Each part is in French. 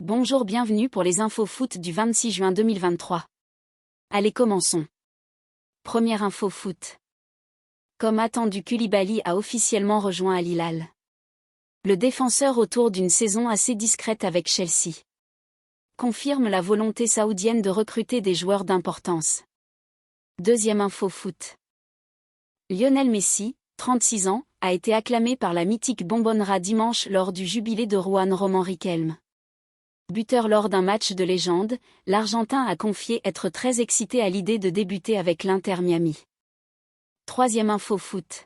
Bonjour, bienvenue pour les infos foot du 26 juin 2023. Allez, commençons. Première info foot. Comme attendu, Koulibaly a officiellement rejoint Al Hilal. Le défenseur, autour d'une saison assez discrète avec Chelsea, confirme la volonté saoudienne de recruter des joueurs d'importance. Deuxième info foot. Lionel Messi, 36 ans, a été acclamé par la mythique Bombonera dimanche lors du jubilé de Juan Román Riquelme. Buteur lors d'un match de légende, l'Argentin a confié être très excité à l'idée de débuter avec l'Inter Miami. Troisième info foot.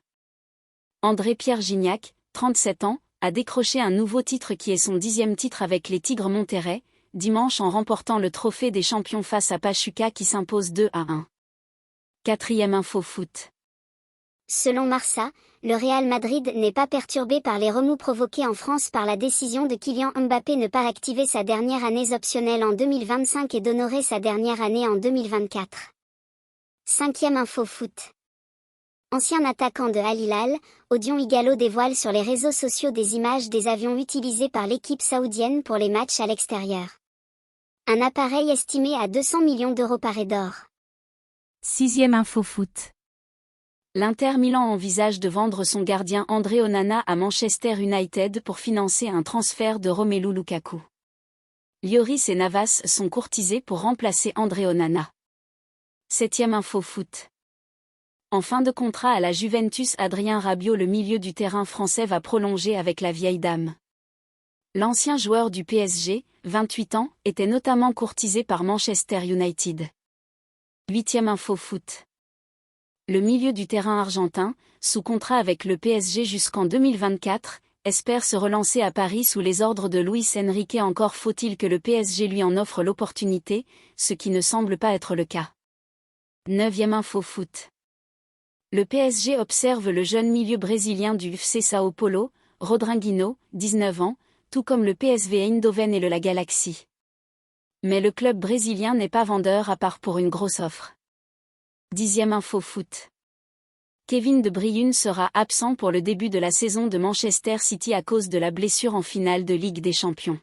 André-Pierre Gignac, 37 ans, a décroché un nouveau titre qui est son 10e titre avec les Tigres Monterrey, dimanche en remportant le trophée des champions face à Pachuca qui s'impose 2-1. Quatrième info foot. Selon Marca, le Real Madrid n'est pas perturbé par les remous provoqués en France par la décision de Kylian Mbappé de ne pas activer sa dernière année optionnelle en 2025 et d'honorer sa dernière année en 2024. Cinquième info foot. Ancien attaquant de Al Hilal, Odion Ighalo dévoile sur les réseaux sociaux des images des avions utilisés par l'équipe saoudienne pour les matchs à l'extérieur. Un appareil estimé à 200 millions d'euros paré d'or. Sixième info foot. L'Inter Milan envisage de vendre son gardien André Onana à Manchester United pour financer un transfert de Romelu Lukaku. Lloris et Navas sont courtisés pour remplacer André Onana. Septième info foot. En fin de contrat à la Juventus, Adrien Rabiot, le milieu du terrain français, va prolonger avec la vieille dame. L'ancien joueur du PSG, 28 ans, était notamment courtisé par Manchester United. Huitième info foot. Le milieu du terrain argentin, sous contrat avec le PSG jusqu'en 2024, espère se relancer à Paris sous les ordres de Luis Enrique. Encore faut-il que le PSG lui en offre l'opportunité, ce qui ne semble pas être le cas. Neuvième info foot. Le PSG observe le jeune milieu brésilien du FC Sao Paulo, Rodriguinho, 19 ans, tout comme le PSV Eindhoven et la Galaxy. Mais le club brésilien n'est pas vendeur à part pour une grosse offre. Dixième info foot. Kevin De Bruyne sera absent pour le début de la saison de Manchester City à cause de la blessure en finale de Ligue des Champions.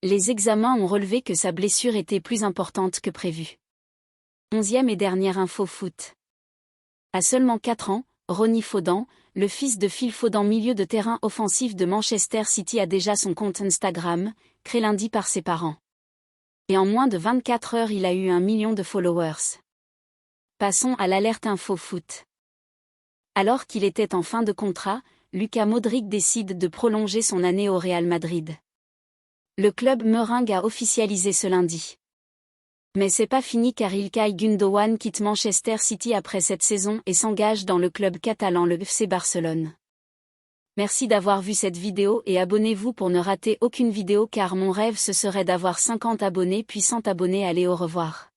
Les examens ont relevé que sa blessure était plus importante que prévu. Onzième et dernière info foot. À seulement 4 ans, Ronny Fodan, le fils de Phil Fodan, milieu de terrain offensif de Manchester City, a déjà son compte Instagram, créé lundi par ses parents. Et en moins de 24 heures, il a eu 1 million de followers. Passons à l'alerte info foot. Alors qu'il était en fin de contrat, Luka Modric décide de prolonger son année au Real Madrid. Le club merengue a officialisé ce lundi. Mais c'est pas fini car Ilkay Gundogan quitte Manchester City après cette saison et s'engage dans le club catalan, le FC Barcelone. Merci d'avoir vu cette vidéo et abonnez-vous pour ne rater aucune vidéo car mon rêve ce serait d'avoir 50 abonnés puis 100 abonnés. Allez, au revoir.